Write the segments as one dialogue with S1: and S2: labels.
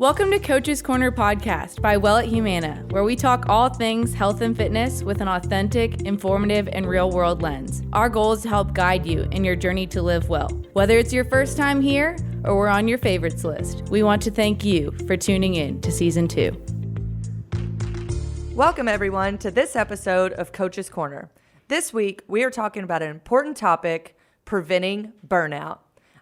S1: Welcome to Coach's Corner Podcast by Well at Humana, where we talk all things health and fitness with an authentic, informative, and real-world lens. Our goal is to help guide you in your journey to live well. Whether it's your first time here or we're on your favorites list, we want to thank you for tuning in to Season 2.
S2: Welcome, everyone, to this episode of Coach's Corner. This week, we are talking about an important topic, preventing burnout.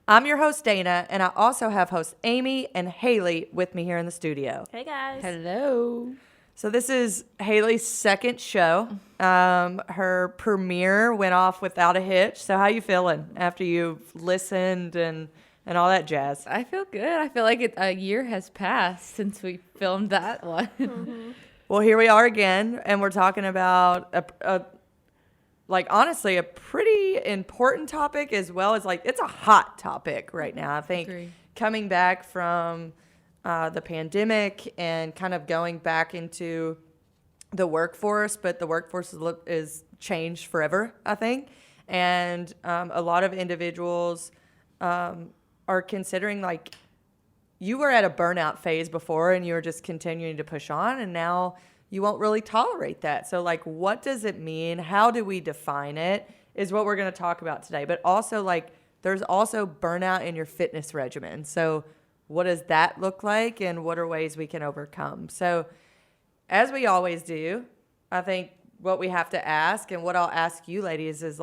S2: I'm your host, Dana, and I also have hosts Amy and Hayley with me here in the studio.
S3: Hey, guys.
S1: Hello.
S2: So this is Hayley's second show. Her premiere went off without a hitch. So how you feeling after you've listened and all that jazz?
S1: I feel good. I feel like a year has passed since we filmed that one.
S3: Mm-hmm.
S2: Well, here we are again, and we're talking about honestly, a pretty important topic, as well as it's a hot topic right now. I think coming back from the pandemic and kind of going back into the workforce, but the workforce is changed forever, I think. And a lot of individuals are considering, you were at a burnout phase before and you were just continuing to push on, and now you won't really tolerate that. So what does it mean? How do we define it is what we're going to talk about today. But also there's also burnout in your fitness regimen. So what does that look like, and what are ways we can overcome? So as we always do, I think what we have to ask, and what I'll ask you ladies, is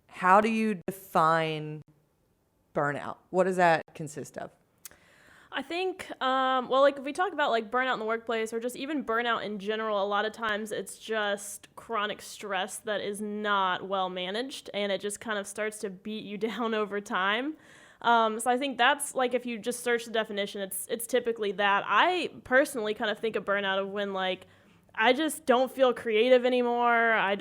S2: how do you define burnout? What does that consist of?
S3: I think, if we talk about burnout in the workplace, or just even burnout in general, a lot of times it's just chronic stress that is not well managed, and it just kind of starts to beat you down over time. So I think that's if you just search the definition, it's typically that. I personally kind of think of burnout of when I just don't feel creative anymore. I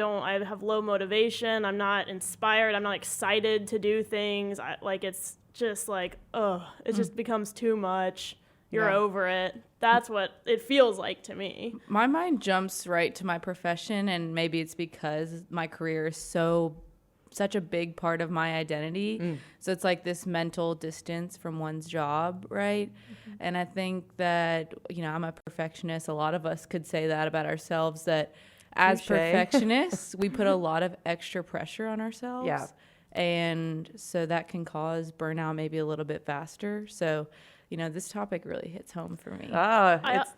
S3: have low motivation. I'm not inspired. I'm not excited to do things. It's just it just becomes too much. You're over it. That's what it feels like to me.
S1: My mind jumps right to my profession, and maybe it's because my career is such a big part of my identity. So it's this mental distance from one's job, right? Mm-hmm. And I think that, I'm a perfectionist. A lot of us could say that about ourselves, that as perfectionists, we put a lot of extra pressure on ourselves. Yeah. And so that can cause burnout maybe a little bit faster. So, this topic really hits home for me.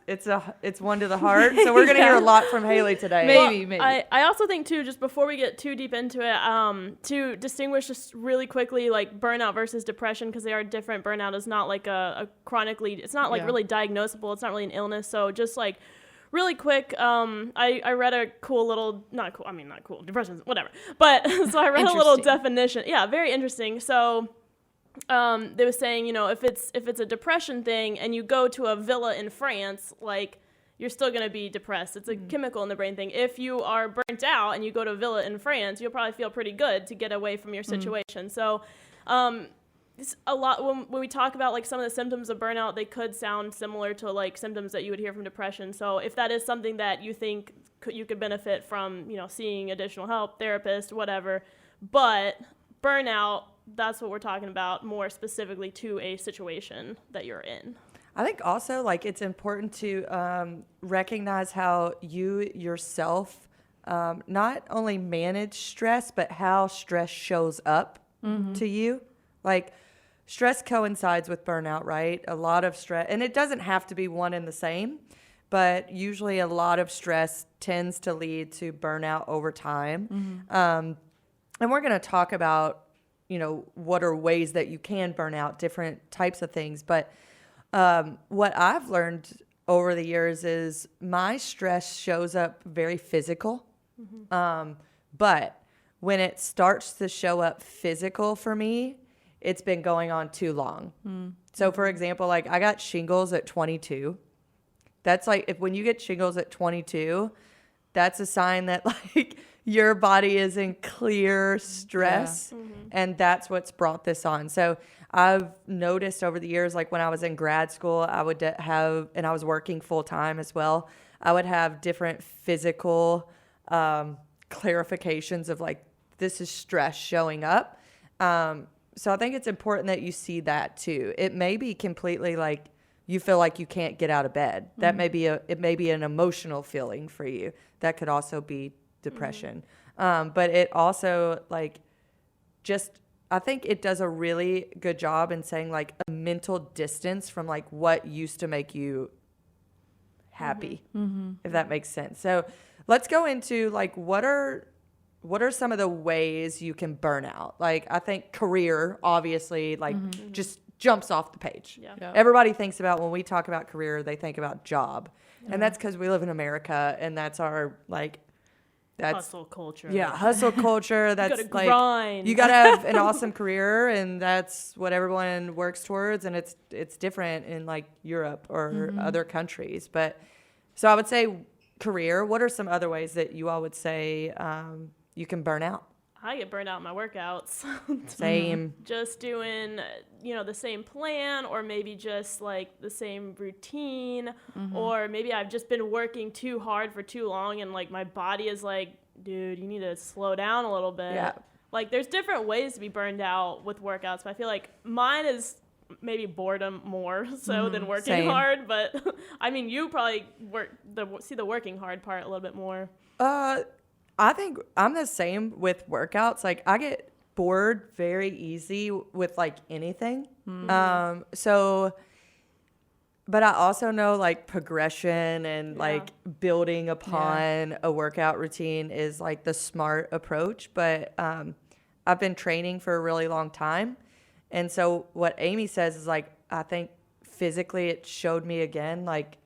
S2: It's one to the heart. So we're going to hear a lot from Hayley today.
S3: Maybe. I also think too, just before we get too deep into it, to distinguish just really quickly, burnout versus depression, because they are different. Burnout is not a chronically, it's not really diagnosable. It's not really an illness. So just really quick, I read a cool little, not cool, depression, whatever. But so I read a little definition. Yeah, very interesting. So they were saying, if it's a depression thing and you go to a villa in France, you're still going to be depressed. It's a chemical in the brain thing. If you are burnt out and you go to a villa in France, you'll probably feel pretty good to get away from your situation. So it's a lot when we talk about some of the symptoms of burnout, they could sound similar to symptoms that you would hear from depression. So if that is something that you think you could benefit from, seeing additional help, therapist, whatever. But burnout, that's what we're talking about more specifically to a situation that you're in.
S2: I think also it's important to recognize how you yourself not only manage stress, but how stress shows up to you. Stress coincides with burnout, right? A lot of stress, and it doesn't have to be one and the same, but usually a lot of stress tends to lead to burnout over time. And we're going to talk about, what are ways that you can burn out, different types of things. But what I've learned over the years is my stress shows up very physical. But when it starts to show up physical for me, it's been going on too long. So for example, I got shingles at 22. That's when you get shingles at 22, that's a sign that your body is in clear stress. And that's what's brought this on. So I've noticed over the years, when I was in grad school, I would have, and I was working full time as well, I would have different physical clarifications of this is stress showing up. So I think it's important that you see that too. It may be completely you feel like you can't get out of bed. That may be it may be an emotional feeling for you. That could also be depression. But it also like just, I think it does a really good job in saying like a mental distance from like what used to make you happy, if that makes sense. So let's go into like what are some of the ways you can burn out? Like I think career obviously like just jumps off the page.
S3: Yeah.
S2: Everybody thinks about, when we talk about career, they think about job. And that's because we live in America and that's our like, that's
S3: hustle culture.
S2: Yeah, hustle culture. That's
S3: gotta
S2: like
S3: grind.
S2: you gotta have an awesome career, and that's what everyone works towards. And it's different in like Europe or other countries. But so I would say career. What are some other ways that you all would say you can burn out?
S3: I get burned out in my workouts.
S2: Same.
S3: Just doing, the same plan, or maybe just like the same routine, or maybe I've just been working too hard for too long and like my body is like, dude, you need to slow down a little bit.
S2: Yeah.
S3: Like there's different ways to be burned out with workouts, but I feel like mine is maybe boredom more so than working
S2: Same.
S3: hard. But I mean, you probably see the working hard part a little bit more.
S2: I think I'm the same with workouts. Like I get bored very easy with like anything. So, but I also know like progression and like building upon a workout routine is like the smart approach. But I've been training for a really long time. And so what Amy says is like, I think physically it showed me again, like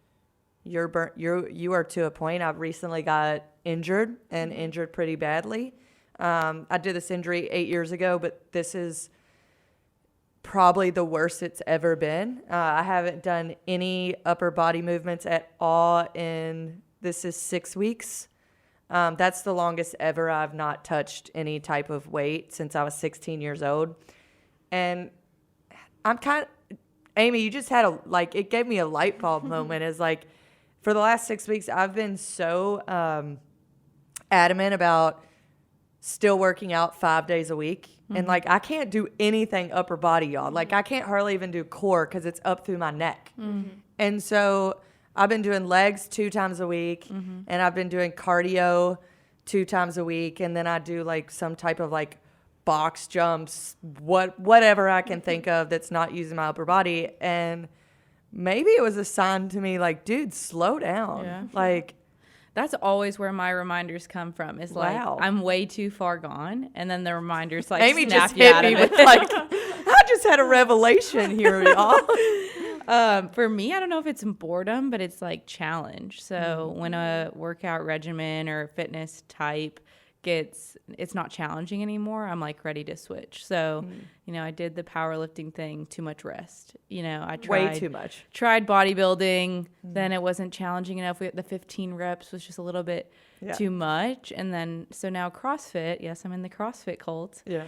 S2: you are to a point. I've recently got injured and injured pretty badly. I did this injury 8 years ago, but this is probably the worst it's ever been. I haven't done any upper body movements at all this is 6 weeks. That's the longest ever I've not touched any type of weight since I was 16 years old. And I'm Amy, you just had it gave me a light bulb moment. Is like, for the last 6 weeks, I've been so adamant about still working out 5 days a week. And like, I can't do anything upper body, y'all. Like I can't hardly even do core because it's up through my neck. And so I've been doing legs 2 times a week, and I've been doing cardio 2 times a week. And then I do like some type of like box jumps, whatever I can think of that's not using my upper body. And maybe it was a sign to me like, dude, slow down.
S1: Yeah.
S2: Like,
S1: that's always where my reminders come from. Is like,
S2: Wow.
S1: I'm way too far gone, and then the reminders like
S2: Amy
S1: snap
S2: just
S1: you
S2: hit
S1: out
S2: me
S1: of
S2: with
S1: it.
S2: like, I just had a revelation here, y'all.
S1: For me, I don't know if it's boredom, but it's like challenge. So when a workout regimen or fitness type it's not challenging anymore, I'm like ready to switch. So, I did the powerlifting thing, too much rest. I tried
S2: Way too much.
S1: Tried bodybuilding, then it wasn't challenging enough. The 15 reps was just a little bit too much. And then, so now CrossFit, yes, I'm in the CrossFit cult.
S2: Yeah.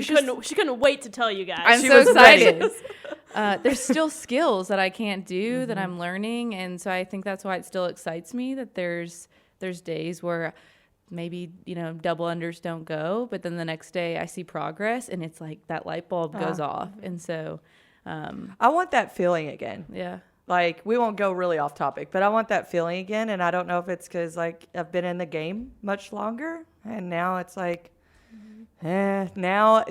S3: She couldn't wait to tell you guys.
S1: I'm
S2: She
S1: so
S2: was
S1: excited. There's still skills that I can't do that I'm learning. And so I think that's why it still excites me that there's days where maybe, double unders don't go, but then the next day I see progress and it's like that light bulb goes off. And so,
S2: I want that feeling again.
S1: yeah.
S2: Like, we won't go really off topic, but I want that feeling again. And I don't know if it's because like I've been in the game much longer, and now it's like, now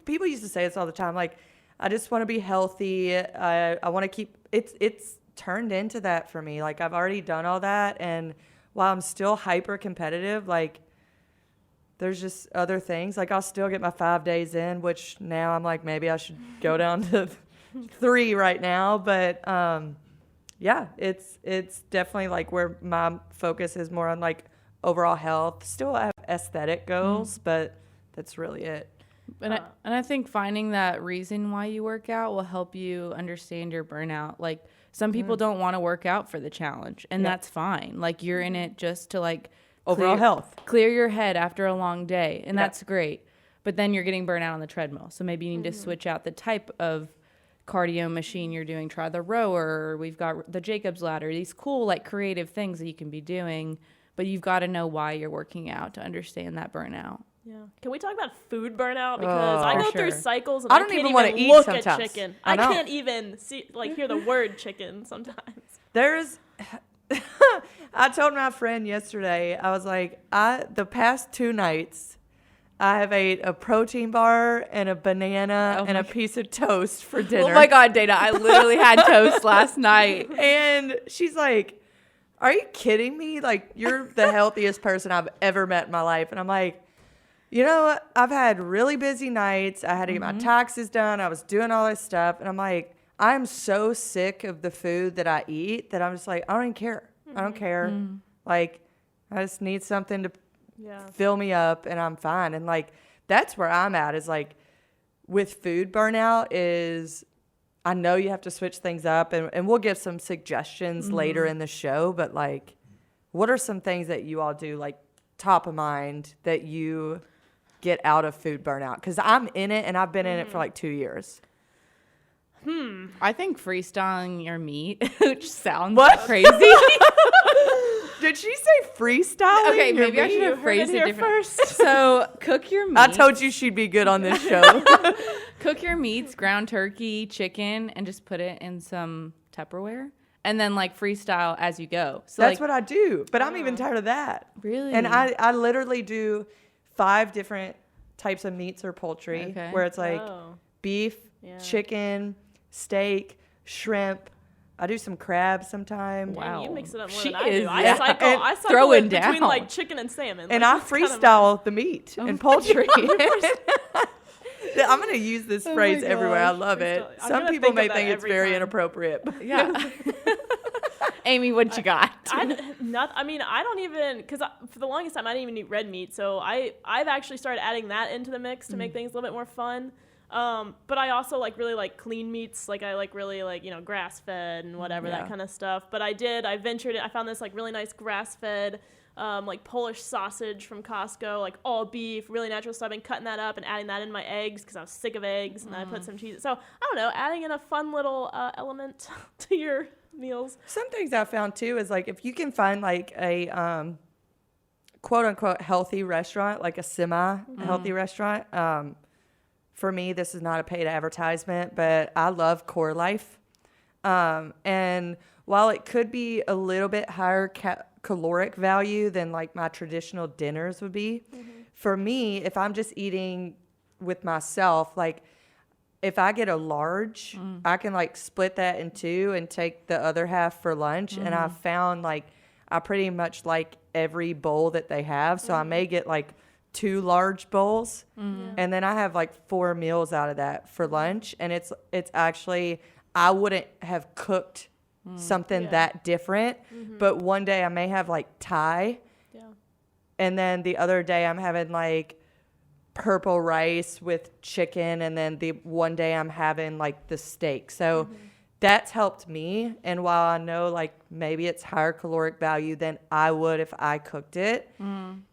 S2: people used to say this all the time. Like, I just want to be healthy. I want to keep it's turned into that for me. Like, I've already done all that, and while I'm still hyper competitive, like there's just other things. Like, I'll still get my 5 days in, which now I'm like, maybe I should go down to 3 right now. But yeah, it's definitely like where my focus is more on like overall health. Still have aesthetic goals, but that's really it.
S1: And I think finding that reason why you work out will help you understand your burnout. Like, some people don't want to work out for the challenge, and that's fine. Like, you're in it just to like
S2: Overall health.
S1: clear your head after a long day, and that's great. But then you're getting burnt out on the treadmill. So maybe you need to switch out the type of cardio machine you're doing. Try the rower. We've got the Jacob's ladder. These cool, like, creative things that you can be doing, but you've got to know why you're working out to understand that burnout.
S3: Yeah. Can we talk about food burnout? Because I
S1: For
S3: go through
S1: sure.
S3: cycles and
S2: I
S3: I
S2: don't
S3: can't
S2: even
S3: even
S2: wanna eat
S3: look
S2: sometimes.
S3: at chicken.
S2: I
S3: I
S2: know.
S3: can't even hear the word chicken sometimes.
S2: There's, I told my friend yesterday, I was like, the past 2 nights, I have ate a protein bar and a banana and a piece of toast for dinner.
S1: Oh my God, Dana, I literally had toast last night.
S2: And she's like, are you kidding me? Like, you're the healthiest person I've ever met in my life. And I'm like, you know what? I've had really busy nights. I had to get my taxes done. I was doing all this stuff. And I'm like, I'm so sick of the food that I eat that I'm just like, I don't even care. I don't care. Like, I just need something to fill me up and I'm fine. And like, that's where I'm at, is like, with food burnout is, I know you have to switch things up, and we'll give some suggestions later in the show, but like, what are some things that you all do, like top of mind, that you get out of food burnout? Because I'm in it and I've been in it for like 2 years.
S1: I think freestyling your meat, which sounds
S2: What?
S1: crazy.
S2: Did she say freestyling?
S1: Okay,
S2: your
S1: maybe I
S2: meat?
S1: should have
S3: heard
S1: phrased
S3: it
S1: it
S3: here
S1: different.
S3: first.
S1: So cook your meat.
S2: I told you she'd be good on this show.
S1: Cook your meats, ground turkey, chicken, and just put it in some Tupperware. And then like freestyle as you go. So
S2: That's
S1: like,
S2: what I do, but I'm even tired of that.
S1: Really?
S2: And I literally do 5 different types of meats or poultry,
S1: Okay.
S2: where it's like
S3: Oh.
S2: beef, chicken, steak, shrimp. I do some crab sometimes.
S1: Wow.
S3: You mix it up more
S1: She
S3: than I do.
S1: is,
S3: I
S1: yeah.
S3: cycle.
S2: And
S3: I cycle
S1: throwing
S3: it between
S1: down.
S3: like chicken and salmon.
S2: And
S3: like,
S2: I
S3: that's kind of
S2: freestyle the meat and poultry. I'm going to use this
S1: Oh
S2: phrase
S1: my
S2: everywhere. I
S1: gosh,
S2: love it.
S3: freestyle. I'm
S2: Some
S3: gonna
S2: people
S3: think
S2: may
S3: of that
S2: think it's
S3: every
S2: very
S3: time.
S2: inappropriate. But
S1: yeah. Amy, what you got?
S3: I mean, I don't even, because for the longest time I didn't even eat red meat. So I've actually started adding that into the mix to make things a little bit more fun. But I also really like clean meats. Like I like really like, grass fed and whatever, that kind of stuff. But I ventured it. I found this like really nice grass fed, like Polish sausage from Costco, like all beef, really natural stuff. I've been cutting that up and adding that in my eggs because I was sick of eggs, and I put some cheese. So I don't know, adding in a fun little element to your meals.
S2: some things I found too is like, if you can find like a quote unquote healthy restaurant, like a semi-healthy restaurant. For me, this is not a paid advertisement, but I love Core Life. And while it could be a little bit higher caloric value than like my traditional dinners would be, for me, if I'm just eating with myself, like if I get a large, I can like split that in 2 and take the other half for lunch. And I found like I pretty much like every bowl that they have. So I may get like 2 large bowls, and then I have like 4 meals out of that for lunch. And it's actually, I wouldn't have cooked something that different, but one day I may have like Thai, and then the other day I'm having like purple rice with chicken, and then the one day I'm having like the steak. So that's helped me. And while I know like maybe it's higher caloric value than I would if I cooked it,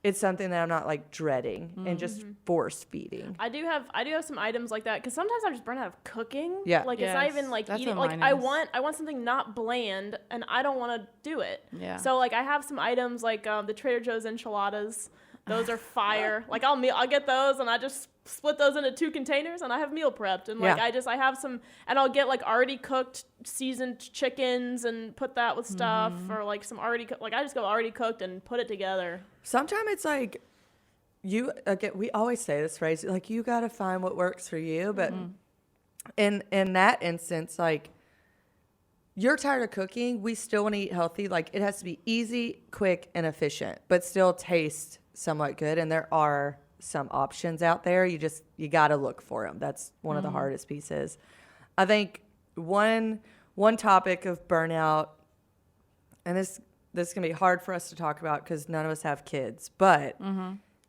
S2: it's something that I'm not like dreading and just force feeding.
S3: I do have some items like that because sometimes I'm just burnt out of cooking.
S2: Yeah.
S3: Like it's not
S1: Yes,
S3: even like
S1: that's
S3: eating.
S1: what
S3: Like
S1: mine
S3: I
S1: is.
S3: want something not bland, and I don't want to do it.
S1: Yeah.
S3: So like I have some items like the Trader Joe's enchiladas. Those are fire. Like I'll get those, and I just split those into 2 containers, and I have meal prepped. And like I have some, and I'll get like already cooked seasoned chickens and put that with stuff, or like some already like I just go already cooked and put it together.
S2: Sometimes it's like we always say this phrase, like you got to find what works for you. But in that instance, like you're tired of cooking, we still want to eat healthy. Like it has to be easy, quick, and efficient, but still taste somewhat good. And there are some options out there. You got to look for them. That's one of the hardest pieces. I think one topic of burnout, and this is going to be hard for us to talk about because none of us have kids, but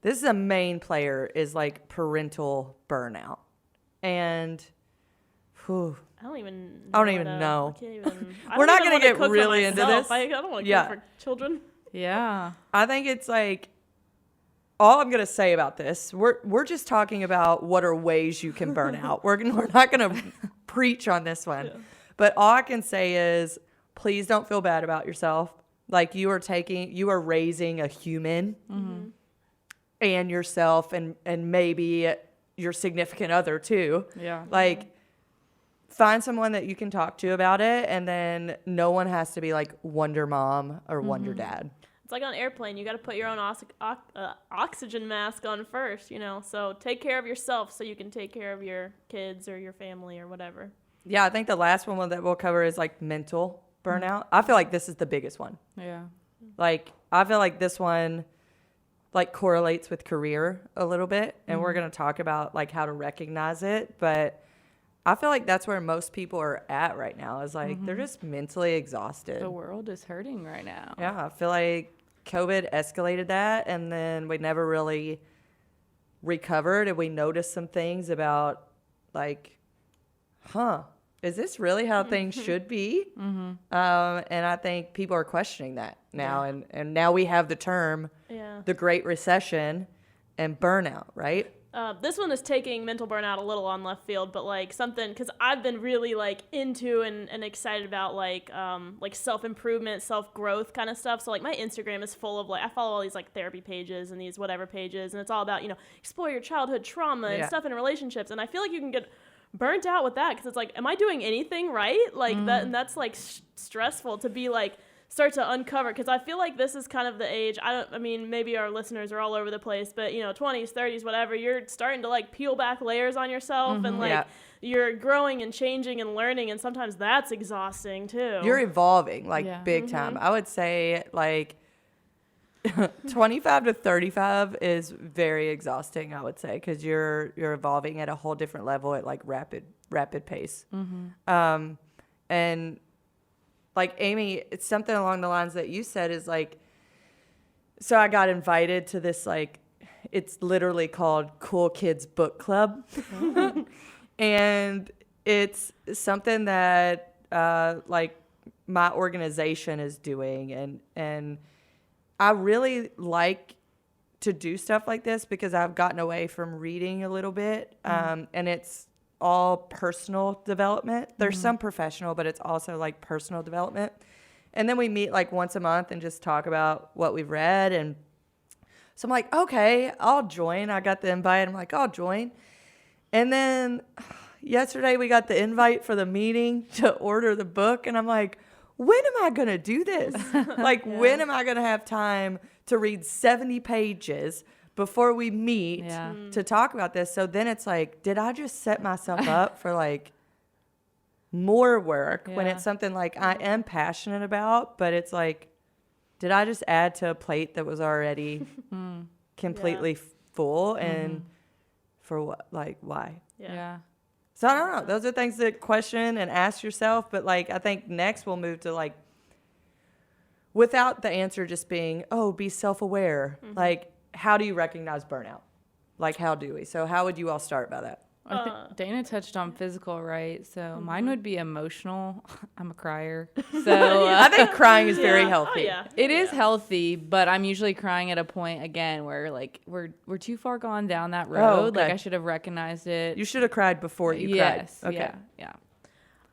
S2: this is a main player, is like parental burnout. And
S3: I don't even
S2: know.
S3: I can't even,
S2: We're not
S3: going
S2: gonna
S3: to
S2: get
S3: cook for
S2: really into
S3: myself.
S2: this.
S3: I don't want to
S2: Yeah.
S3: cook for children.
S1: Yeah.
S2: I think it's like, all I'm going to say about this, we're just talking about what are ways you can burn out. We're not going to preach on this one. Yeah. But all I can say is, please don't feel bad about yourself. Like you are raising a human. and yourself and maybe your significant other too.
S1: Yeah.
S2: Like, find someone that you can talk to about it, and then no one has to be like Wonder Mom or Wonder Dad.
S3: It's like on an airplane. You got to put your own oxygen mask on first, you know. So take care of yourself so you can take care of your kids or your family or whatever.
S2: Yeah, I think the last one that we'll cover is like mental burnout. I feel like this is the biggest one.
S1: Yeah.
S2: Like, I feel like this one like correlates with career a little bit, and we're going to talk about like how to recognize it, but I feel like that's where most people are at right now, is like they're just mentally exhausted.
S1: The world is hurting right now.
S2: Yeah, I feel like COVID escalated that, and then we never really recovered, and we noticed some things about like, is this really how things should be? And I think people are questioning that now, and now we have the term the Great Recession and burnout, right?
S3: This one is taking mental burnout a little on left field, but like something, because I've been really like into and excited about like self-improvement, self-growth kind of stuff. So like my Instagram is full of like, I follow all these like therapy pages and these whatever pages, and it's all about, you know, explore your childhood trauma and stuff in relationships. And I feel like you can get burnt out with that, because it's like, am I doing anything right? Like that, and that's like stressful to be like, start to uncover, because I feel like this is kind of the age, I mean, maybe our listeners are all over the place, but, you know, 20s, 30s, whatever, you're starting to, like, peel back layers on yourself, and, like, you're growing and changing and learning, and sometimes that's exhausting, too.
S2: You're evolving, like, big time. I would say, like, 25 to 35 is very exhausting, I would say, because you're evolving at a whole different level at, like, rapid pace. And like, Amy, it's something along the lines that you said is like, so I got invited to this, like, it's literally called Cool Kids Book Club. And it's something that, like, my organization is doing. And I really like to do stuff like this because I've gotten away from reading a little bit. And it's all personal development. There's some professional, but it's also like personal development. And then we meet like once a month and just talk about what we've read. And so I'm like, okay, I'll join. I got the invite. I'm like, I'll join. And then yesterday we got the invite for the meeting to order the book. And I'm like, when am I going to do this? Like, when am I going to have time to read 70 pages before we meet to talk about this? So then it's like, did I just set myself up for like more work when it's something like I am passionate about, but it's like, did I just add to a plate that was already completely full? And for what? Like, why? So I don't know. Those are things to question and ask yourself. But like, I think next we'll move to like, without the answer just being, oh, be self-aware. Like, how do you recognize burnout? Like, how do we? So how would you all start by that?
S1: I think Dana touched on physical, right? So mine would be emotional. I'm a crier. So
S2: I think crying is very healthy.
S1: It is healthy, but I'm usually crying at a point, again, where like we're too far gone down that road. Like, I should have recognized it.
S2: You should have cried before you cried. Okay.
S1: Yeah.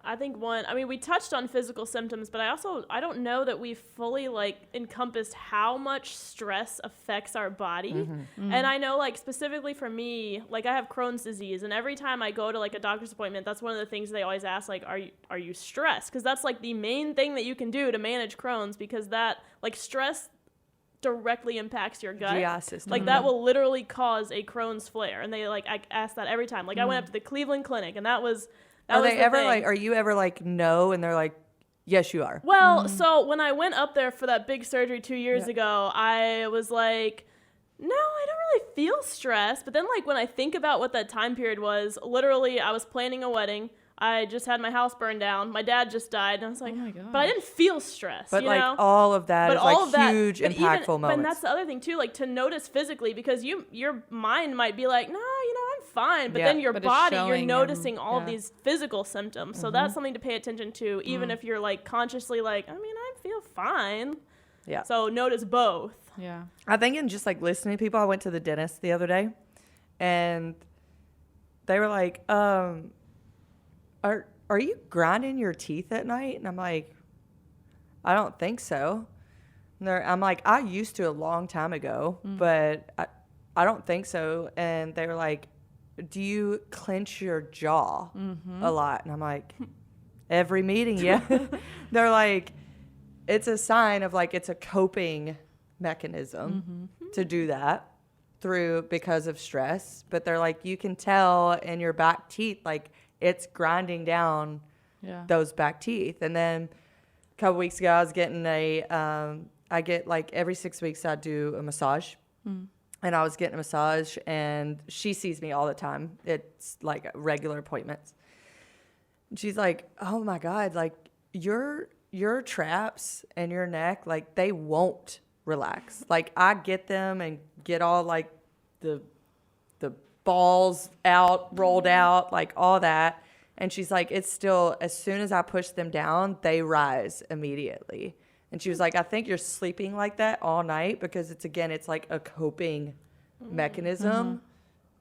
S3: I think we touched on physical symptoms, but I don't know that we fully like encompassed how much stress affects our body. And I know, like, specifically for me, like, I have Crohn's disease, and every time I go to like a doctor's appointment, that's one of the things they always ask, like, are you stressed? Because that's like the main thing that you can do to manage Crohn's, because that, like, stress directly impacts your gut.
S2: GI system.
S3: Like, that will literally cause a Crohn's flare. And they like, I ask that every time. Like, I went up to the Cleveland Clinic, and that was
S2: Are you ever like, no? And they're like, yes, you are.
S3: Well, so when I went up there for that big surgery 2 years ago, I was like, no, I don't really feel stressed. But then, like, when I think about what that time period was, literally, I was planning a wedding. I just had my house burned down. My dad just died. And I was like, but I didn't feel stressed.
S2: But,
S3: you
S2: like,
S3: know?
S2: all of that is,
S3: all
S2: like,
S3: of that,
S2: huge, impactful moments.
S3: And that's the other thing, too, like, to notice physically, because your mind might be like, no, you know, I'm fine. But then your body, you're noticing all of these physical symptoms. So that's something to pay attention to, even if you're, like, consciously like, I mean, I feel fine.
S2: Yeah.
S3: So notice both.
S1: Yeah.
S2: I think in just, like, listening to people, I went to the dentist the other day, and they were like, are you grinding your teeth at night? And I'm like, I don't think so. And I'm like, I used to a long time ago, but I don't think so. And they were like, do you clench your jaw a lot? And I'm like, every meeting, yeah. They're like, it's a sign of like, it's a coping mechanism to do that because of stress. But they're like, you can tell in your back teeth, like it's grinding down those back teeth. And then a couple weeks ago, I was getting I get like every 6 weeks I do a massage. And I was getting a massage, and she sees me all the time. It's like regular appointments. And she's like, oh my God, like your traps and your neck, like they won't relax. Like I get them and get all like the balls out, rolled out, like all that. And she's like, it's still, as soon as I push them down, they rise immediately. And she was like, I think you're sleeping like that all night because it's like a coping mechanism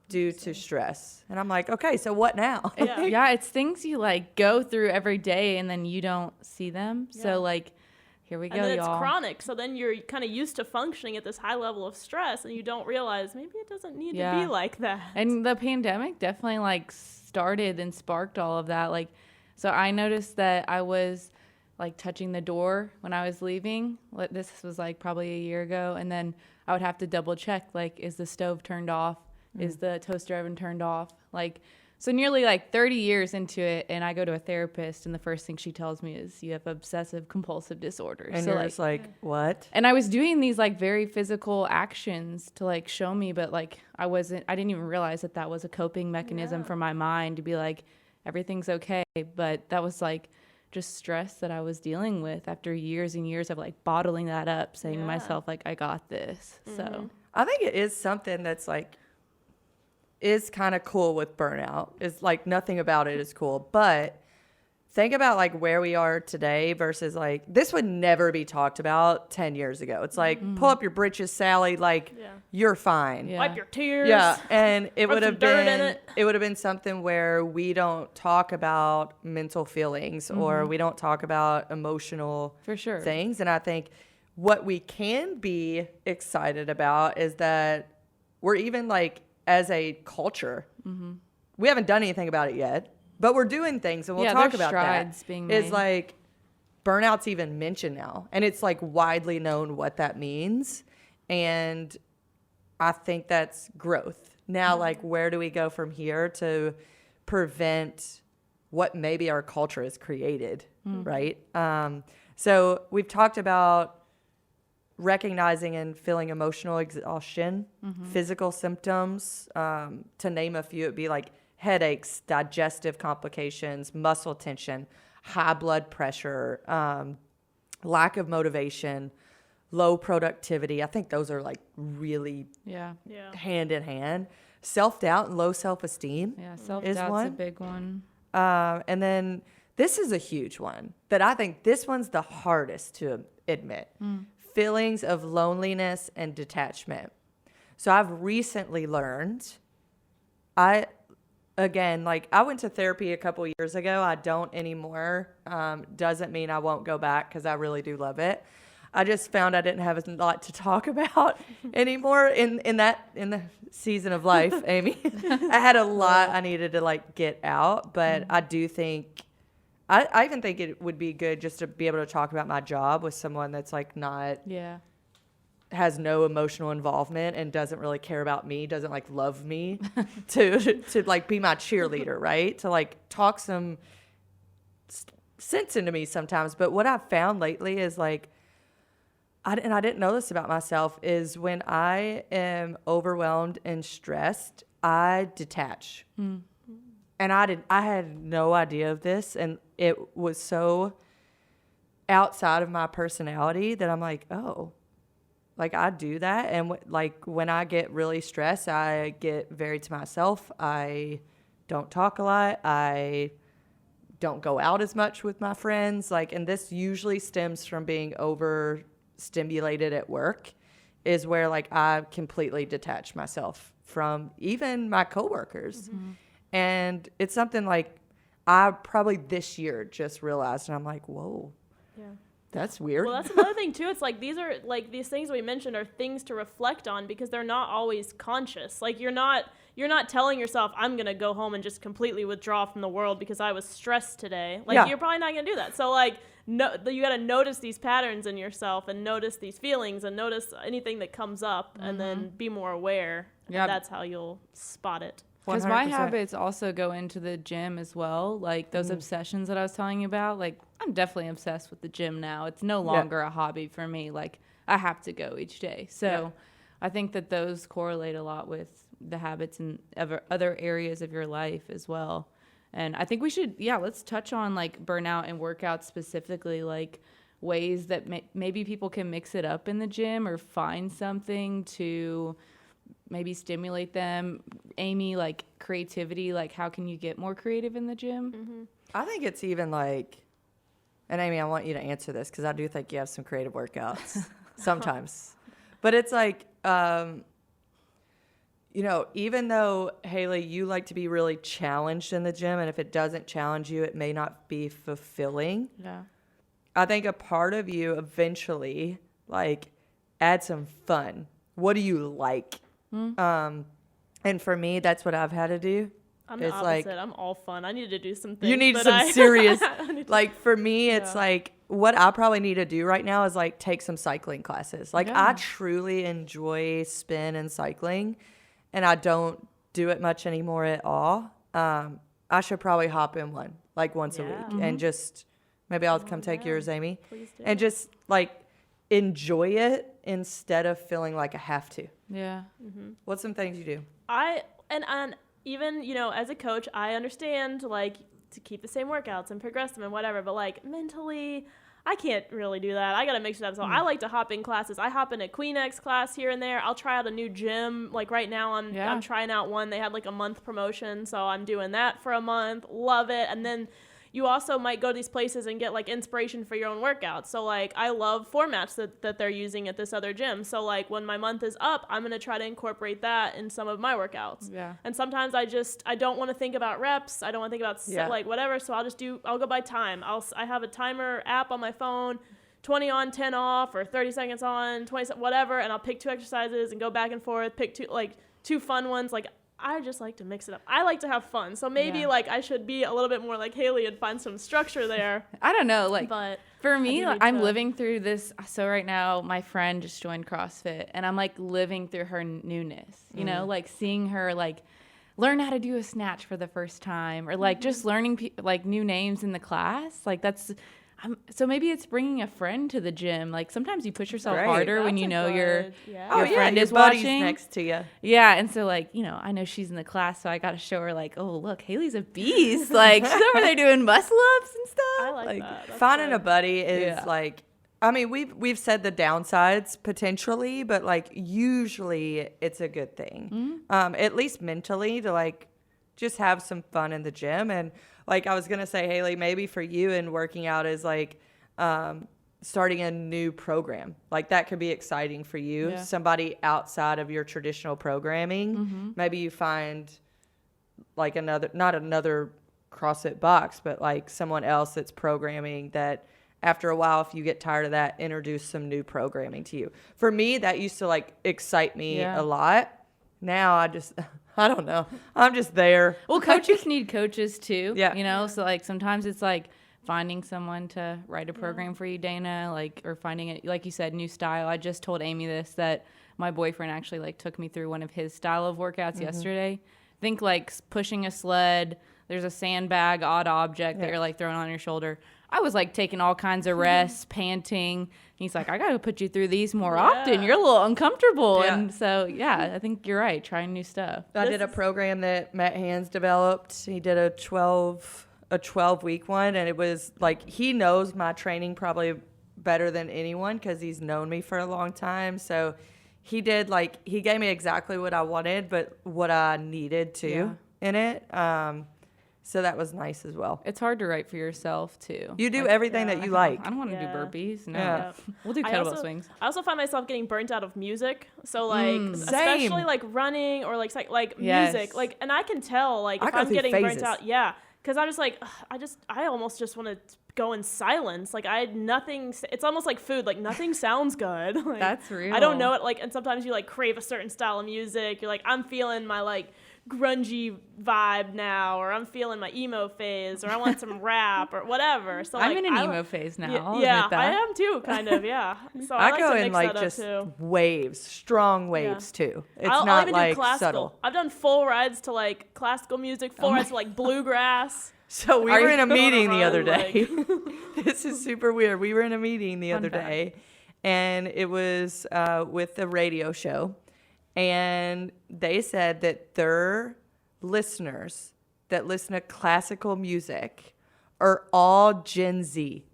S2: due to stress. And I'm like, okay, so what now?
S1: Yeah, it's things you like go through every day and then you don't see them. Yeah. So like, here we go,
S3: and then
S1: y'all.
S3: It's chronic. So then you're kind of used to functioning at this high level of stress and you don't realize maybe it doesn't need to be like that.
S1: And the pandemic definitely like started and sparked all of that. Like, so I noticed that I was like touching the door when I was leaving. This was like probably a year ago. And then I would have to double check, like, is the stove turned off? Is the toaster oven turned off? Like, so nearly like 30 years into it, and I go to a therapist, and the first thing she tells me is you have obsessive compulsive disorder.
S2: And
S1: so
S2: you're just like, what?
S1: And I was doing these like very physical actions to like show me, but like I didn't even realize that was a coping mechanism for my mind to be like, everything's okay. But that was like just stress that I was dealing with after years and years of like bottling that up, saying to myself, like, I got this. So
S2: I think it is something that's like, is kind of cool with burnout. Is like nothing about it is cool. But think about like where we are today versus like this would never be talked about 10 years ago. It's like, pull up your britches, Sally, like you're fine.
S1: Yeah.
S3: Wipe your tears.
S2: Yeah. And it would have
S3: dirt
S2: been
S3: in
S2: it would have been something where we don't talk about mental feelings or we don't talk about emotional
S1: for sure
S2: things. And I think what we can be excited about is that we're even like as a culture, we haven't done anything about it yet, but we're doing things, and we'll talk about that.
S1: Being made.
S2: It's like burnout's even mentioned now, and it's like widely known what that means, and I think that's growth. Now, like, where do we go from here to prevent what maybe our culture has created, right? So we've talked about recognizing and feeling emotional exhaustion, physical symptoms, to name a few, it'd be like headaches, digestive complications, muscle tension, high blood pressure, lack of motivation, low productivity. I think those are like really hand in hand. Self-doubt and low self-esteem
S1: self-doubt's a big one.
S2: And then this is a huge one that I think this one's the hardest to admit. Feelings of loneliness and detachment. So I've recently learned, I went to therapy a couple years ago. I don't anymore. Doesn't mean I won't go back because I really do love it. I just found I didn't have a lot to talk about anymore in the season of life, Amy. I had a lot I needed to like get out, but I do think I even think it would be good just to be able to talk about my job with someone that's like not has no emotional involvement and doesn't really care about me, doesn't like love me to like be my cheerleader, right? To like talk some sense into me sometimes. But what I've found lately is like, I didn't know this about myself, is when I am overwhelmed and stressed, I detach. And I had no idea of this, and it was so outside of my personality that I'm like, oh, like I do that. And like when I get really stressed, I get very to myself. I don't talk a lot. I don't go out as much with my friends. Like, and this usually stems from being overstimulated at work, is where like I completely detach myself from even my coworkers. And it's something like I probably this year just realized, and I'm like, whoa, That's weird.
S3: Well, that's another thing too. It's like these are like these things we mentioned are things to reflect on because they're not always conscious. Like you're not telling yourself I'm gonna go home and just completely withdraw from the world because I was stressed today. Like you're probably not gonna do that. So like no, you got to notice these patterns in yourself and notice these feelings and notice anything that comes up and then be more aware. Yeah, that's how you'll spot it.
S1: Because my habits also go into the gym as well. Like those obsessions that I was telling you about, like I'm definitely obsessed with the gym now. It's no longer a hobby for me. Like I have to go each day. So I think that those correlate a lot with the habits in other areas of your life as well. And I think we should, let's touch on like burnout and workouts specifically, like ways that maybe people can mix it up in the gym or find something to maybe stimulate them. Amy, like creativity, like how can you get more creative in the gym?
S2: I think it's even like, and Amy, I want you to answer this because I do think you have some creative workouts sometimes. But it's like, even though, Hayley, you like to be really challenged in the gym, and if it doesn't challenge you, it may not be fulfilling.
S1: Yeah.
S2: I think a part of you eventually, like, add some fun. What do you like? And for me, that's what I've had to do.
S3: I'm the opposite. Like, I'm all fun. I need to do some things.
S2: You need some serious, like for me, it's like what I probably need to do right now is like take some cycling classes. Like I truly enjoy spin and cycling. And I don't do it much anymore at all. I should probably hop in one, like once a week. And just, maybe I'll come take yours, Amy.
S3: Please do.
S2: And just like enjoy it instead of feeling like I have to.
S1: Yeah.
S2: What's some things you do?
S3: And even, as a coach, I understand like to keep the same workouts and progress them and whatever. But like mentally, I can't really do that. I got to mix it up. So I like to hop in classes. I hop in a Queen X class here and there. I'll try out a new gym. Like right now I'm trying out one. They had like a month promotion. So I'm doing that for a month. Love it. And then you also might go to these places and get like inspiration for your own workouts. So like I love formats that they're using at this other gym. So like when my month is up, I'm going to try to incorporate that in some of my workouts. Yeah. And sometimes I don't want to think about reps. I don't want to think about like whatever. So I'll go by time. I have a timer app on my phone, 20 on, 10 off, or 30 seconds on, 20, whatever. And I'll pick 2 exercises and go back and forth, pick 2 fun ones. Like I just like to mix it up. I like to have fun. So maybe like I should be a little bit more like Hayley and find some structure there.
S1: I don't know. Like but for me, I'm living through this. So right now my friend just joined CrossFit and I'm like living through her newness, like seeing her like learn how to do a snatch for the first time or like just learning like new names in the class. Like so maybe it's bringing a friend to the gym. Like sometimes you push yourself harder when you know your friend is watching
S2: next to you.
S1: Yeah, and so like I know she's in the class, so I got to show her like, oh look, Hayley's a beast. Like she's over there doing muscle ups and stuff.
S3: I like that. That's
S2: finding a buddy is like. I mean, we've said the downsides potentially, but like usually it's a good thing. At least mentally to like just have some fun in the gym. And like I was gonna say, Hayley, maybe for you in working out is like starting a new program. Like that could be exciting for you. Yeah. Somebody outside of your traditional programming. Maybe you find like not another CrossFit box, but like someone else that's programming that. After a while, if you get tired of that, introduce some new programming to you. For me, that used to like excite me a lot. Now I don't know. I'm just there.
S1: Well, coaches need coaches too. Yeah. So like sometimes it's like finding someone to write a program for you, Dana, like, or finding it, like you said, new style. I just told Amy this, that my boyfriend actually like took me through one of his style of workouts yesterday. Think like pushing a sled. There's a sandbag, odd object that you're like throwing on your shoulder. I was like taking all kinds of rests, panting. He's like, I got to put you through these more often. You're a little uncomfortable. Yeah. And so, I think you're right. Trying new stuff.
S2: I did a program that Matt Hands developed. He did a 12-week one. And it was like, he knows my training probably better than anyone because he's known me for a long time. So he did he gave me exactly what I wanted, but what I needed too in it. So that was nice as well.
S1: It's hard to write for yourself, too.
S2: You do everything that you like.
S1: I don't want to do burpees. No. Yeah. We'll do kettlebell swings.
S3: I also find myself getting burnt out of music. So, especially, running or, music. And I can tell, if I'm getting burnt out. Yeah. Because I'm just like, ugh, I almost just want to go in silence. Like it's almost like food. Like nothing sounds good. Like,
S1: That's real.
S3: I don't know it. Like, and sometimes you like crave a certain style of music. You're like, I'm feeling my like grungy vibe now, or I'm feeling my emo phase, or I want some rap or whatever. So
S1: I'm
S3: like,
S1: in an emo phase now. I'll
S3: yeah,
S1: admit that.
S3: I am too, kind of. Yeah. So
S2: I
S3: like
S2: go
S3: to
S2: in
S3: mix
S2: like
S3: that up,
S2: just
S3: too.
S2: waves, strong waves too. It's
S3: I'll
S2: not
S3: even
S2: like
S3: do classical.
S2: subtle.
S3: I've done full rides to like classical music, full rides to like bluegrass.
S2: So we were in a meeting the other
S3: run,
S2: day. This is super weird. We were in a meeting the other day, and it was with the radio show, and they said that their listeners that listen to classical music are all Gen Z.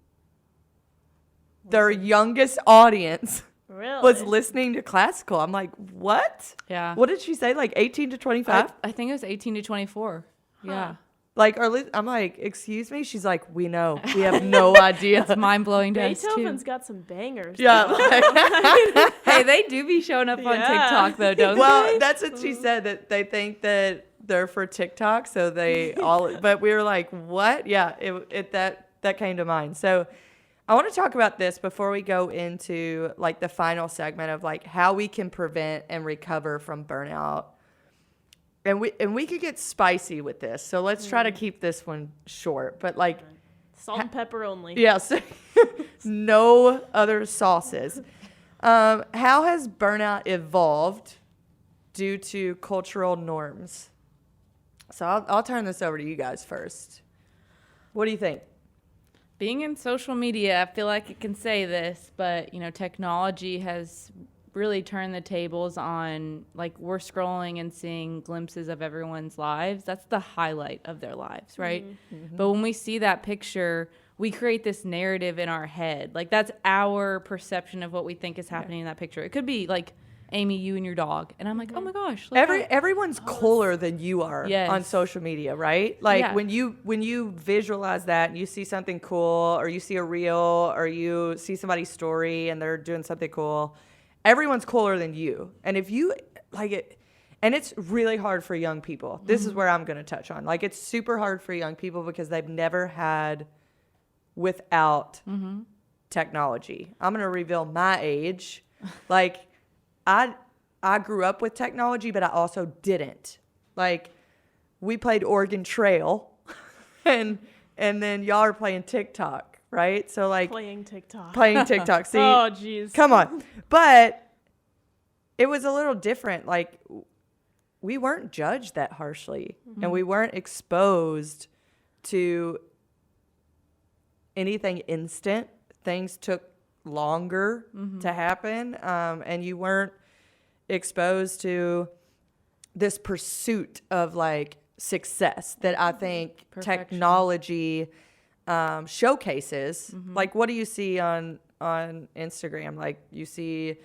S2: Their youngest audience
S3: Really?
S2: was listening to classical. I'm like, what?
S1: Yeah.
S2: What did she say? Like 18 to 25?
S1: I think it was 18 to 24. Yeah.
S2: Like, I'm like, excuse me? She's like, we know. We have no idea.
S1: It's mind blowing to us
S3: Beethoven's
S1: too.
S3: got some bangers.
S2: Yeah. Like,
S1: Hey, they do be showing up on
S3: Yeah.
S1: TikTok though, don't
S2: well,
S1: they?
S2: that's what she said, that they think that they're for TikTok. So they all, but we were like, what? Yeah, that came to mind. So I want to talk about this before we go into like the final segment of like how we can prevent and recover from burnout. And we could get spicy with this. So let's try to keep this one short, but like
S3: Salt and pepper only.
S2: yes, no other sauces. How has burnout evolved due to cultural norms? So I'll turn this over to you guys first. What do you think?
S1: Being in social media, I feel like it can say this, but technology has really turned the tables on, like, we're scrolling and seeing glimpses of everyone's lives. That's the highlight of their lives, right? Mm-hmm. But when we see that picture, we create this narrative in our head. Like, that's our perception of what we think is happening in that picture. It could be like Amy, you and your dog, and I'm like, oh my gosh,
S2: Everyone's cooler than you are on social media, right? Like when you visualize that and you see something cool, or you see a reel, or you see somebody's story and they're doing something cool, everyone's cooler than you. And if you like it, and it's really hard for young people. This is where I'm going to touch on. Like, it's super hard for young people because they've never had without technology. I'm going to reveal my age. Like, I grew up with technology, but I also didn't. Like, we played Oregon Trail and then y'all are playing TikTok, right? So like
S3: Playing TikTok.
S2: See,
S3: Oh, jeez.
S2: come on. But it was a little different. Like, we weren't judged that harshly, and we weren't exposed to anything instant. Things took longer to happen, and you weren't exposed to this pursuit of like success that I think technology showcases. Like, what do you see on Instagram? Like, you see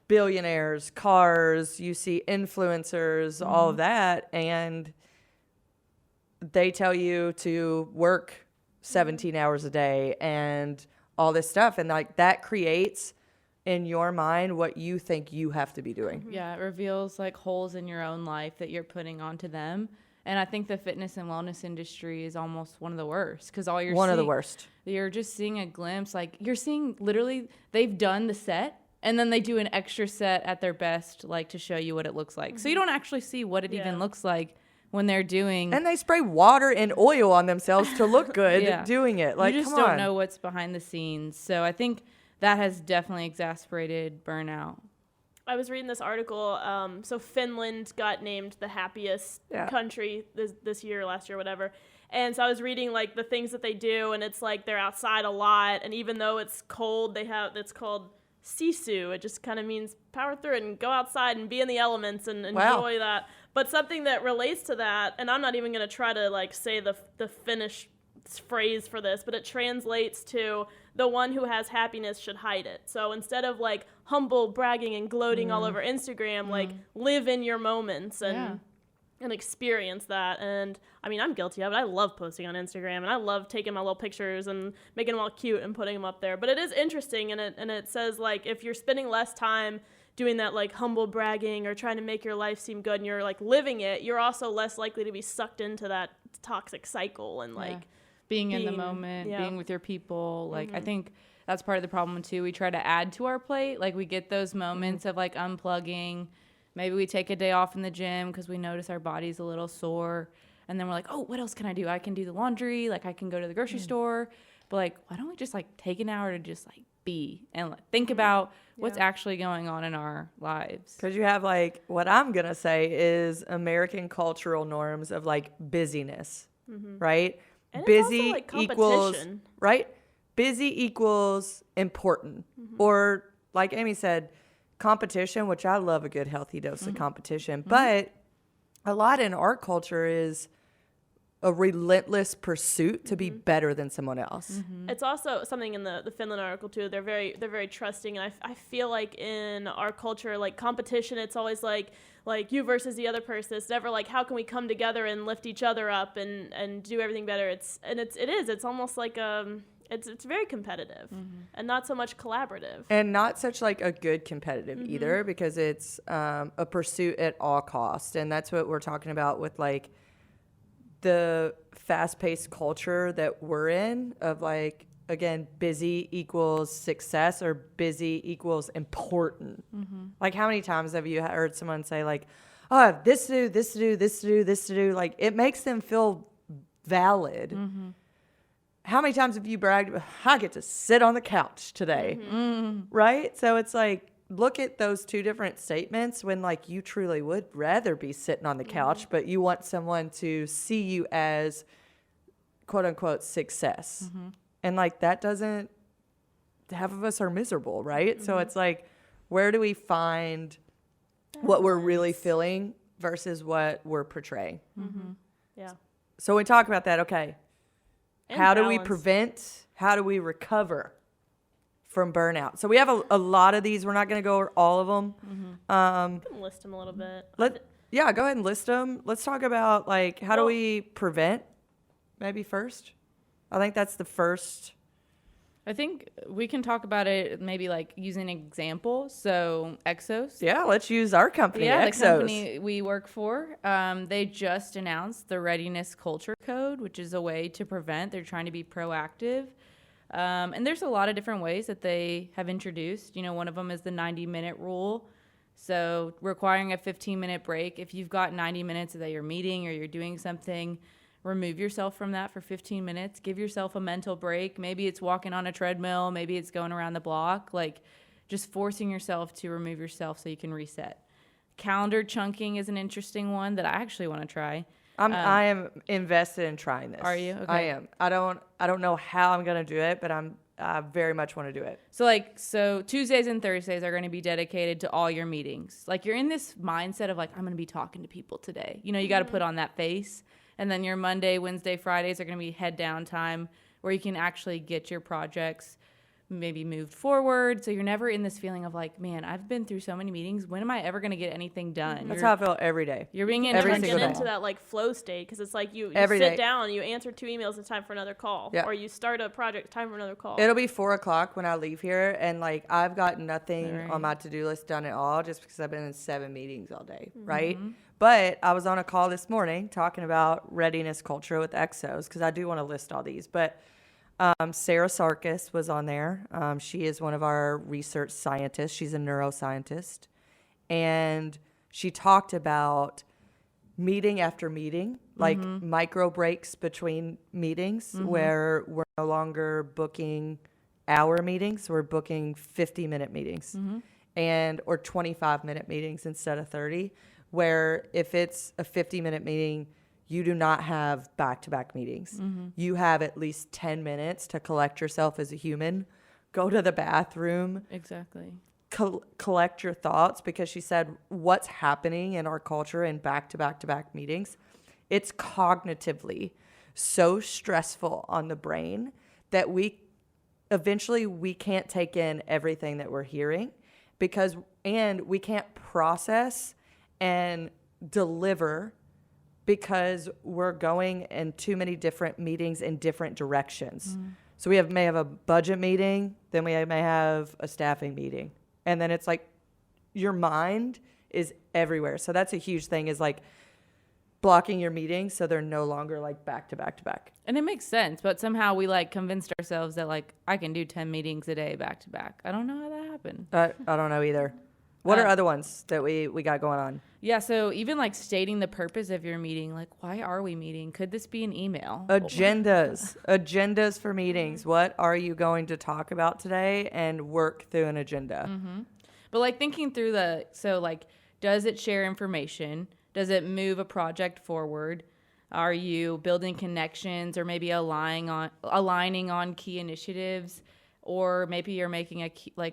S2: billionaires, cars, you see influencers, all of that, and they tell you to work 17 hours a day and all this stuff, and like that creates in your mind what you think you have to be doing.
S1: Yeah, it reveals like holes in your own life that you're putting onto them. And I think the fitness and wellness industry is almost one of the worst, because all
S2: One of the worst.
S1: You're just seeing a glimpse. Like, you're seeing literally they've done the set and then they do an extra set at their best, like, to show you what it looks like. So you don't actually see what it even looks like when they're doing.
S2: And they spray water and oil on themselves to look good doing it. Like,
S1: you just
S2: come on.
S1: don't know what's behind the scenes. So I think that has definitely exacerbated burnout.
S3: I was reading this article. So Finland got named the happiest country this year, last year, whatever. And so I was reading like the things that they do, and it's like they're outside a lot. And even though it's cold, it's called sisu. It just kind of means power through it and go outside and be in the elements and enjoy that. But something that relates to that, and I'm not even going to try to like say the Finnish phrase for this, but it translates to the one who has happiness should hide it. So instead of like humble bragging and gloating all over Instagram, like live in your moments and experience that. And I mean, I'm guilty of it. I love posting on Instagram, and I love taking my little pictures and making them all cute and putting them up there. But it is interesting, and it says like if you're spending less time doing that like humble bragging or trying to make your life seem good and you're like living it, you're also less likely to be sucked into toxic cycle and like
S1: being in the moment, being with your people. Like, I think that's part of the problem too. We try to add to our plate. Like, we get those moments of like unplugging. Maybe we take a day off in the gym because we notice our body's a little sore. And then we're like, oh, what else can I do? I can do the laundry. Like, I can go to the grocery store. But like, why don't we just like take an hour to just like be and like, think about what's actually going on in our lives?
S2: Because you have like, what I'm going to say is American cultural norms of like busyness, right?
S3: And
S2: Busy
S3: it's also, like,
S2: equals,
S3: competition.
S2: right? Busy equals important. Or like Amy said, competition, which I love a good healthy dose of competition. But a lot in our culture is a relentless pursuit to be better than someone else.
S3: It's also something in the Finland article too. They're very trusting, and I feel like in our culture, like competition, it's always like you versus the other person. It's never like how can we come together and lift each other up and do everything better. It's almost like it's very competitive and not so much collaborative.
S2: And not such like a good competitive either, because it's a pursuit at all costs. And that's what we're talking about with like the fast-paced culture that we're in of like, again, busy equals success or busy equals important. Like, how many times have you heard someone say like, oh, I have this to do, this to do, this to do, this to do? Like, it makes them feel valid. How many times have you bragged, I get to sit on the couch today, right? So it's like, look at those two different statements when like you truly would rather be sitting on the couch, but you want someone to see you as quote unquote success. And like that doesn't, half of us are miserable, right? So it's like, where do we find what we're really feeling versus what we're portraying?
S3: Yeah.
S2: So we talk about that, okay.
S3: And
S2: How do we
S3: balance.
S2: prevent, how do we recover from burnout? So we have a lot of these. We're not going to go over all of them.
S3: You can list them a little bit.
S2: Yeah, go ahead and list them. Let's talk about like, how do we prevent maybe first? I think that's the first.
S1: I think we can talk about it maybe like using an example. So Exos.
S2: Yeah, let's use our company,
S1: Yeah,
S2: Exos.
S1: the company we work for. They just announced the Readiness Culture Code, which is a way to prevent. They're trying to be proactive. And there's a lot of different ways that they have introduced. You know, one of them is the 90-minute rule. So requiring a 15-minute break. If you've got 90 minutes that you're meeting or you're doing something, remove yourself from that for 15 minutes. Give yourself a mental break. Maybe it's walking on a treadmill. Maybe it's going around the block. Like, just forcing yourself to remove yourself so you can reset. Calendar chunking is an interesting one that I actually want to try.
S2: I am invested in trying this.
S1: Are you? Okay.
S2: I am. I don't know how I'm going to do it, but I very much want to do it.
S1: So Tuesdays and Thursdays are going to be dedicated to all your meetings. Like, you're in this mindset of like, I'm going to be talking to people today. You know, you got to put on that face. And then your Monday, Wednesday, Fridays are going to be head down time where you can actually get your projects maybe moved forward. So you're never in this feeling of like, man, I've been through so many meetings. When am I ever going to get anything done?
S2: That's how I feel every day.
S1: You're being
S2: Every
S3: Never
S2: single
S3: get
S2: day.
S3: into that like flow state because it's like you
S2: Every
S3: sit
S2: day.
S3: down, you answer 2 emails, it's time for another call,
S2: Yeah.
S3: or you start a project, time for another call.
S2: It'll be 4:00 when I leave here, and like I've got nothing
S1: Right.
S2: on my to-do list done at all, just because I've been in 7 meetings all day, right? But I was on a call this morning talking about readiness culture with Exos, because I do want to list all these. But Sarah Sarkis was on there. She is one of our research scientists. She's a neuroscientist, and she talked about meeting after meeting, like micro breaks between meetings, where we're no longer booking hour meetings, we're booking 50-minute meetings, and or 25-minute meetings instead of 30. Where if it's a 50-minute meeting, you do not have back-to-back meetings. You have at least 10 minutes to collect yourself as a human, go to the bathroom,
S1: Exactly.
S2: collect your thoughts, because she said what's happening in our culture in back-to-back-to-back meetings, it's cognitively so stressful on the brain that we can't take in everything that we're hearing, and we can't process and deliver because we're going in too many different meetings in different directions. So we may have a budget meeting, then we may have a staffing meeting. And then it's like your mind is everywhere. So that's a huge thing, is like blocking your meetings so they're no longer like back to back to back.
S1: And it makes sense, but somehow we like convinced ourselves that like I can do 10 meetings a day back to back. I don't know how that happened.
S2: I don't know either. What are other ones that we got going on?
S1: Yeah, so even like stating the purpose of your meeting, like why are we meeting? Could this be an email?
S2: Agendas for meetings. What are you going to talk about today, and work through an agenda.
S1: But like thinking through does it share information? Does it move a project forward? Are you building connections or maybe aligning on key initiatives? Or maybe you're making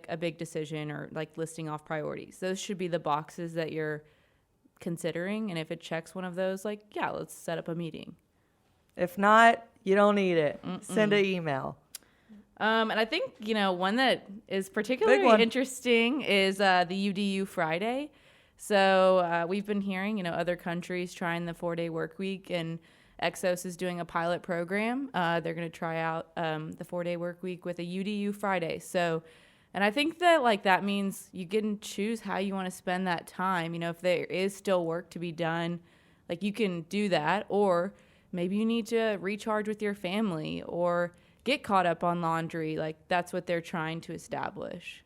S1: a big decision or like listing off priorities. Those should be the boxes that you're considering. And if it checks one of those, like, yeah, let's set up a meeting.
S2: If not, you don't need it. Send an email.
S1: And I think, one that is particularly interesting is the UDU Friday. So we've been hearing, other countries trying the 4-day work week, and Exos is doing a pilot program. They're going to try out the 4-day work week with a UDU Friday. So, and I think that that means you can choose how you want to spend that time. If there is still work to be done, you can do that, or maybe you need to recharge with your family or get caught up on laundry. That's what they're trying to establish.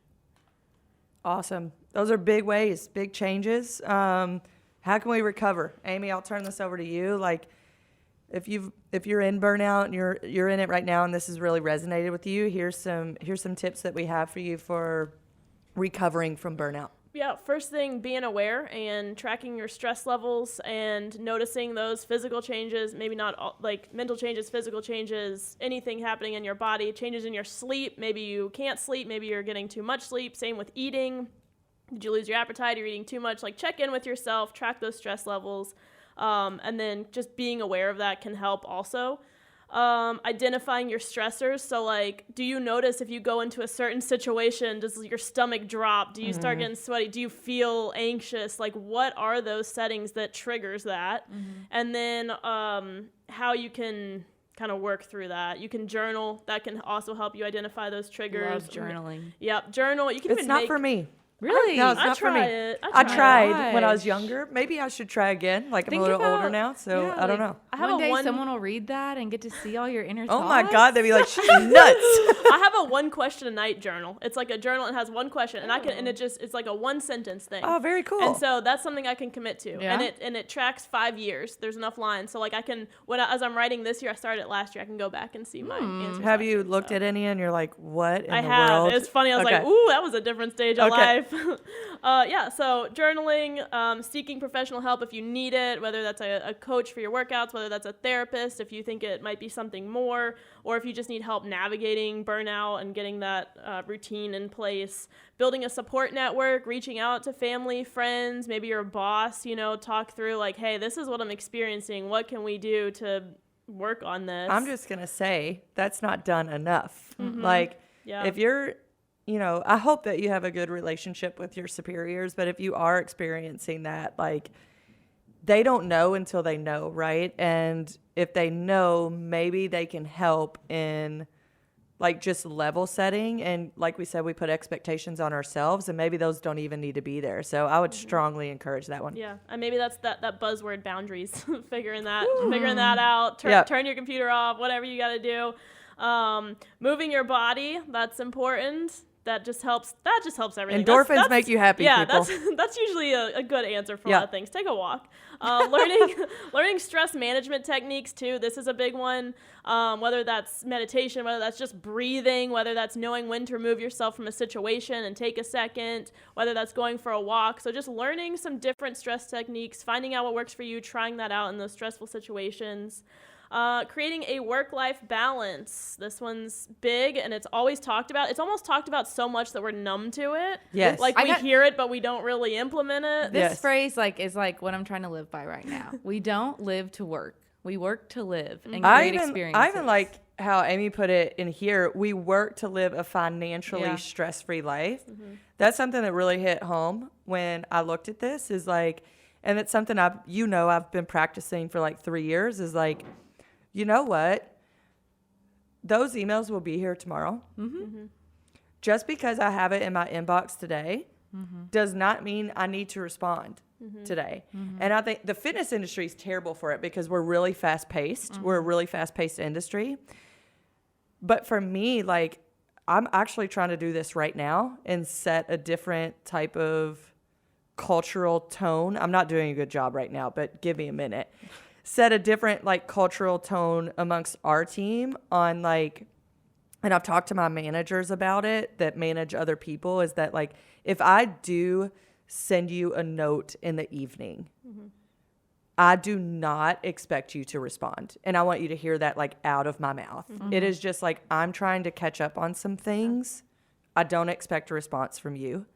S2: Awesome. Those are big ways, big changes. How can we recover? Amy, I'll turn this over to you. If you're in burnout and you're in it right now and this has really resonated with you, here's some tips that we have for you for recovering from burnout.
S3: Yeah, first thing, being aware and tracking your stress levels and noticing those physical changes, maybe not all, mental changes, physical changes, anything happening in your body, changes in your sleep. Maybe you can't sleep, maybe you're getting too much sleep. Same with eating. Did you lose your appetite? You're eating too much. Check in with yourself, track those stress levels. And then just being aware of that can help also. Identifying your stressors. So do you notice if you go into a certain situation, does your stomach drop? Do you start getting sweaty? Do you feel anxious? What are those settings that triggers that? And then how you can kind of work through that. You can journal. That can also help you identify those triggers.
S1: Love journaling.
S3: Yep, journal. You can
S2: It's not for me.
S1: Really?
S2: No, it's not for me. I tried when I was younger. Maybe I should try again. I'm a little older now, so I don't know.
S1: One day someone will read that and get to see all your inner thoughts.
S2: Oh my God, they'd be like, she's nuts.
S3: I have a 1 question a night journal. It's a journal and has 1 question, and it's a 1 sentence thing.
S2: Oh, very cool.
S3: And so that's something I can commit to.
S1: Yeah.
S3: And it tracks 5 years. There's enough lines, so I can as I'm writing this year, I started it last year. I can go back and see my answers.
S2: Have you looked at any and you're like, what in the world?
S3: I have. It's funny. I was like, ooh, that was a different stage of life. So journaling, seeking professional help if you need it, whether that's a coach for your workouts, whether that's a therapist, if you think it might be something more, or if you just need help navigating burnout and getting that routine in place. Building a support network, reaching out to family, friends, maybe your boss, talk through hey, this is what I'm experiencing. What can we do to work on this?
S2: I'm just going to say that's not done enough.
S3: Yeah.
S2: If you're, I hope that you have a good relationship with your superiors, but if you are experiencing that, they don't know until they know, right? And if they know, maybe they can help in just level setting. And like we said, we put expectations on ourselves, and maybe those don't even need to be there. So I would strongly encourage that one.
S3: Yeah. And maybe that's that buzzword, boundaries, figuring that out, turn your computer off, whatever you got to do. Moving your body, that's important. That just helps everything.
S2: Endorphins make you happy, people.
S3: That's usually a good answer for a lot of things. Take a walk. Learning stress management techniques too. This is a big one. Whether that's meditation, whether that's just breathing, whether that's knowing when to remove yourself from a situation and take a second, whether that's going for a walk. So just learning some different stress techniques, finding out what works for you, trying that out in those stressful situations. Creating a work-life balance. This one's big, and it's always talked about. It's almost talked about so much that we're numb to it.
S2: Yes.
S3: We hear it, but we don't really implement it.
S1: This phrase is what I'm trying to live by right now. We don't live to work. We work to live and create experiences.
S2: I even like how Amy put it in here. We work to live a financially stress-free life. Mm-hmm. That's something that really hit home when I looked at this and it's something I've been practicing for 3 years is you know what? Those emails will be here tomorrow. Mm-hmm. Mm-hmm. Just because I have it in my inbox today does not mean I need to respond. today. And I think the fitness industry is terrible for it because we're really fast paced. We're a really fast paced industry. But for me, like, I'm actually trying to do this right now and set a different type of cultural tone. I'm not doing a good job right now, but give me a minute. Set a different like cultural tone amongst our team on like, and I've talked to my managers about it that manage other people, is that like, if I do send you a note in the evening, I do not expect you to respond. And I want you to hear that like out of my mouth. It is just like, I'm trying to catch up on some things. I don't expect a response from you.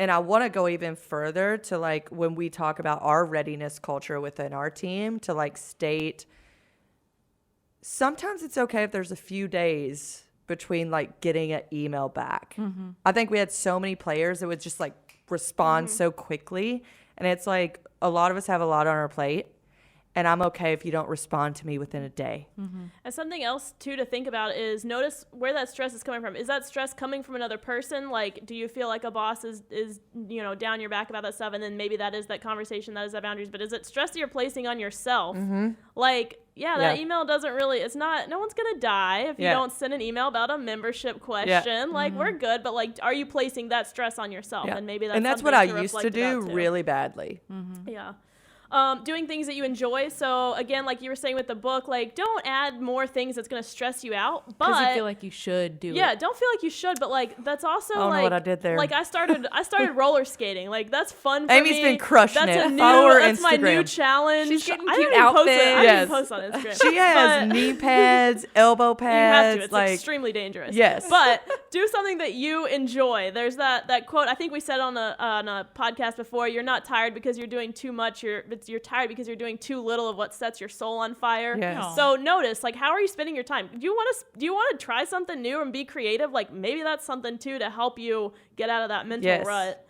S2: And I want to go even further to like, when we talk about our readiness culture within our team, to like state, sometimes it's okay if there's a few days between like getting an email back. I think we had so many players that would just like respond so quickly. And it's like, a lot of us have a lot on our plate, and I'm okay if you don't respond to me within a day.
S3: And something else too to think about is notice where that stress is coming from. Is that stress coming from another person? Like, do you feel like a boss is you know, down your back about that stuff, and then maybe that is that conversation, that is that boundaries, but is it stress that you're placing on yourself? Like, that email doesn't really, it's not, no one's gonna die if you don't send an email about a membership question. Like, we're good, but like, are you placing that stress on yourself? And maybe that's
S2: what I used to do really badly.
S3: Doing things that you enjoy. So again, like you were saying with the book, like, don't add more things that's going to stress you out. But
S1: because you feel like you should do it.
S3: Yeah, don't feel like you should, but like that's also
S2: I don't know what I did there.
S3: Like I started roller skating. Like that's fun for
S2: Amy's
S3: me.
S2: been crushing
S3: that's
S2: it. Follow her
S3: that's my
S2: Instagram.
S3: new challenge.
S1: She's getting
S3: I
S1: cute
S3: didn't post
S1: outfits.
S3: it. I didn't post on Instagram.
S2: She has
S3: But
S2: knee pads, elbow
S3: you have
S2: pads.
S3: to. It's
S2: like,
S3: extremely dangerous.
S2: Yes.
S3: But do something that you enjoy. There's that quote. I think we said on a podcast before. You're not tired because you're doing too much. You're tired because you're doing too little of what sets your soul on fire.
S2: Yes.
S3: So notice, like, how are you spending your time? Do you want to try something new and be creative? Like, maybe that's something too to help you get out of that mental rut.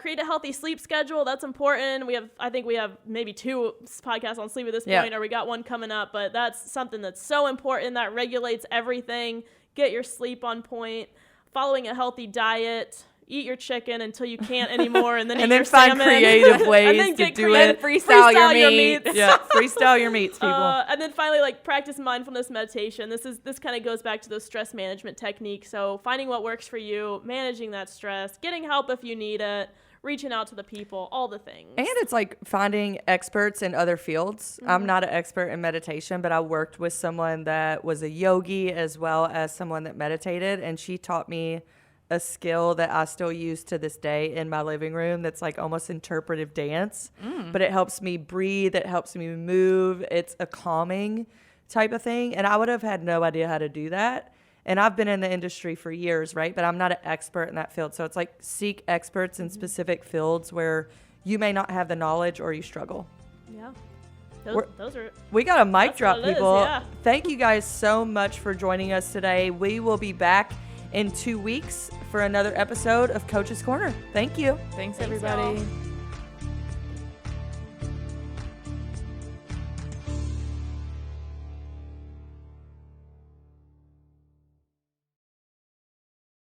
S3: Create a healthy sleep schedule. That's important. I think we have maybe 2 podcasts on sleep at this point, or we got one coming up, but that's something that's so important that regulates everything. Get your sleep on point. Following a healthy diet. Eat your chicken until you can't anymore, and then eat your
S2: find
S3: salmon.
S2: creative ways to do it.
S1: Freestyle your meats.
S2: Yeah, freestyle your meats, people.
S3: And then finally, like, practice mindfulness meditation. This kind of goes back to those stress management techniques. So finding what works for you, managing that stress, getting help if you need it, reaching out to the people, all the things.
S2: And it's like finding experts in other fields. I'm not an expert in meditation, but I worked with someone that was a yogi as well as someone that meditated, and she taught me a skill that I still use to this day in my living room that's like almost interpretive dance, but it helps me breathe, it helps me move, it's a calming type of thing, and I would have had no idea how to do that. And I've been in the industry for years, right? But I'm not an expert in that field. So it's like seek experts in specific fields where you may not have the knowledge or you struggle.
S3: Yeah. Those are.
S2: We got a mic drop, people.
S3: Yeah.
S2: Thank you guys so much for joining us today. We will be back in 2 weeks for another episode of Coach's Corner. Thank you.
S1: Thanks everybody.
S3: Y'all.